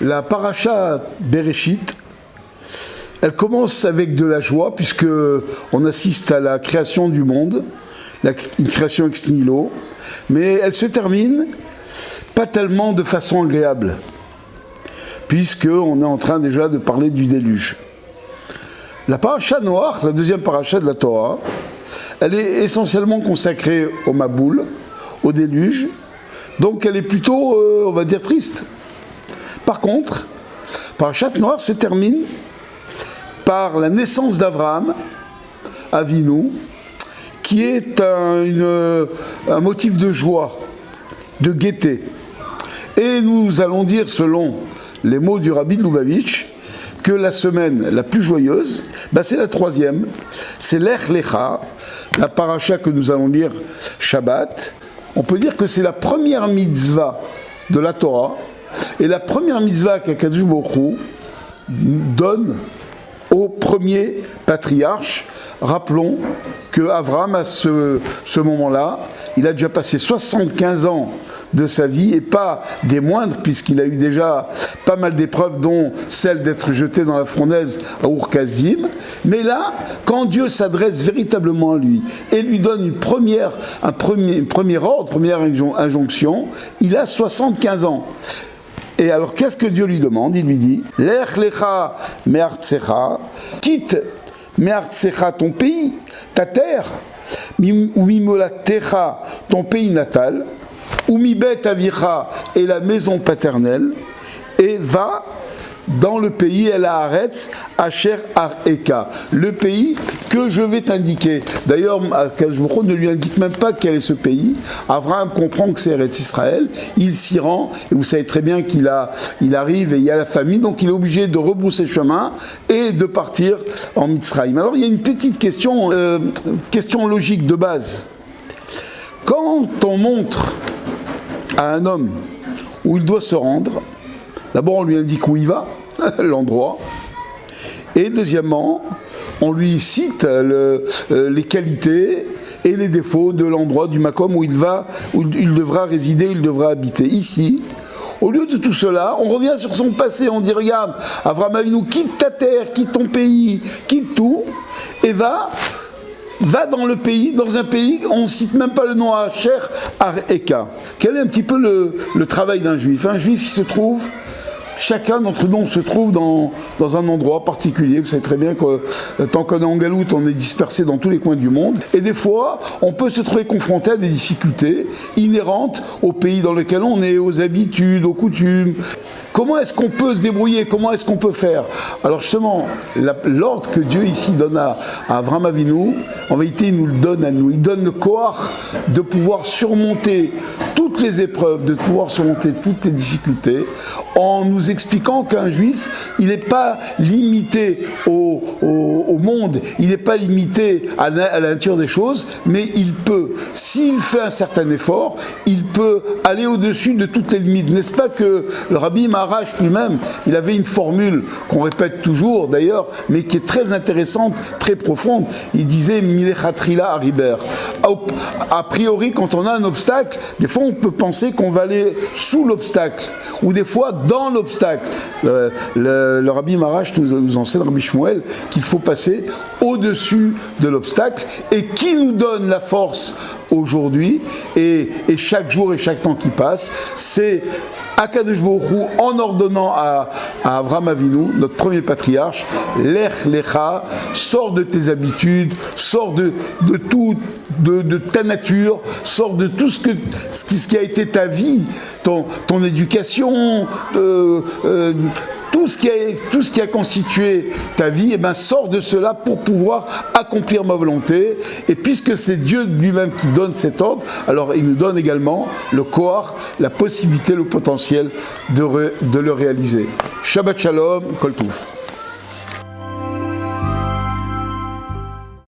La paracha Bereshit, elle commence avec de la joie, puisque on assiste à la création du monde, une création ex nihilo, mais elle se termine pas tellement de façon agréable, puisqu'on est en train déjà de parler du déluge. La paracha Noach, la deuxième paracha de la Torah, elle est essentiellement consacrée au Maboul, au déluge, donc elle est plutôt, on va dire, triste. Par contre, parachat Noach se termine par la naissance d'Abraham, Avinu, qui est un motif de joie, de gaieté. Et nous allons dire, selon les mots du Rabbi de Lubavitch, que la semaine la plus joyeuse, c'est la troisième, c'est l'Ech Lecha, la paracha que nous allons lire Shabbat. On peut dire que c'est la première mitzvah de la Torah, et la première mitzvah qu'Akadosh Baruch Hu donne au premier patriarche. Rappelons que Abraham, à ce moment-là, il a déjà passé 75 ans de sa vie, et pas des moindres, puisqu'il a eu déjà pas mal d'épreuves, dont celle d'être jeté dans la fournaise à Ur-Kasdim. Mais là, quand Dieu s'adresse véritablement à lui et lui donne un premier ordre, première injonction, il a 75 ans. Et alors, qu'est-ce que Dieu lui demande? Il lui dit « Lech lecha me'artsecha » quitte me'artsecha, ton pays, ta terre, ou mimolatecha, ton pays natal, ou mibet avicha, et la maison paternelle, et va dans le pays El Haaretz Asher Areka, le pays que je vais t'indiquer. D'ailleurs, Akadosh Baruch Hu ne lui indique même pas quel est ce pays. Abraham comprend que c'est Eretz Israël, il s'y rend, et vous savez très bien qu'il arrive et il y a la famine, donc il est obligé de rebrousser chemin et de partir en Mitzrayim. Alors il y a une petite question logique de base. Quand on montre à un homme où il doit se rendre, d'abord on lui indique où il va, l'endroit, et deuxièmement, on lui cite les qualités et les défauts de l'endroit, du makom où il devra résider, il devra habiter. Ici, au lieu de tout cela, on revient sur son passé, on dit regarde, Avraham Avinu, quitte ta terre, quitte ton pays, quitte tout, et va dans le pays, dans un pays, on ne cite même pas le nom Asher Areka. Quel est un petit peu le travail d'un juif? Un juif, il se trouve, chacun d'entre nous, on se trouve dans un endroit particulier. Vous savez très bien que tant qu'on est en galoute, on est dispersé dans tous les coins du monde. Et des fois, on peut se trouver confronté à des difficultés inhérentes au pays dans lequel on est, aux habitudes, aux coutumes. Comment est-ce qu'on peut se débrouiller? Comment est-ce qu'on peut faire? Alors justement, l'ordre que Dieu ici donne à Avraham Avinu, en vérité, il nous le donne à nous. Il donne le koach de pouvoir surmonter toutes les épreuves, de pouvoir surmonter toutes les difficultés, en nous expliquant qu'un juif, il n'est pas limité au monde, il n'est pas limité à la nature des choses, mais il peut, s'il fait un certain effort, il peut aller au-dessus de toutes les limites. N'est-ce pas que le Rabbi Maharash lui-même, il avait une formule qu'on répète toujours d'ailleurs, mais qui est très intéressante, très profonde. Il disait Milechatrila Hariber. A priori, quand on a un obstacle, des fois on peut penser qu'on va aller sous l'obstacle, ou des fois dans l'obstacle. Le Rabbi Maharash nous enseigne, Rabbi Shmuel, qu'il faut passer au-dessus de l'obstacle, et qui nous donne la force aujourd'hui, et chaque jour et chaque temps qui passe, c'est Akadosh Baruch Hu, en ordonnant à Avraham Avinu, notre premier patriarche, Lech Lecha, sors de tes habitudes, sors de tout, de ta nature, sors de tout ce qui a été ta vie, ton éducation, tout ce qui a constitué ta vie, sors de cela pour pouvoir accomplir ma volonté. Et puisque c'est Dieu lui-même qui donne cet ordre, alors il nous donne également le koach, la possibilité, le potentiel de le réaliser. Shabbat Shalom, Kol Touf.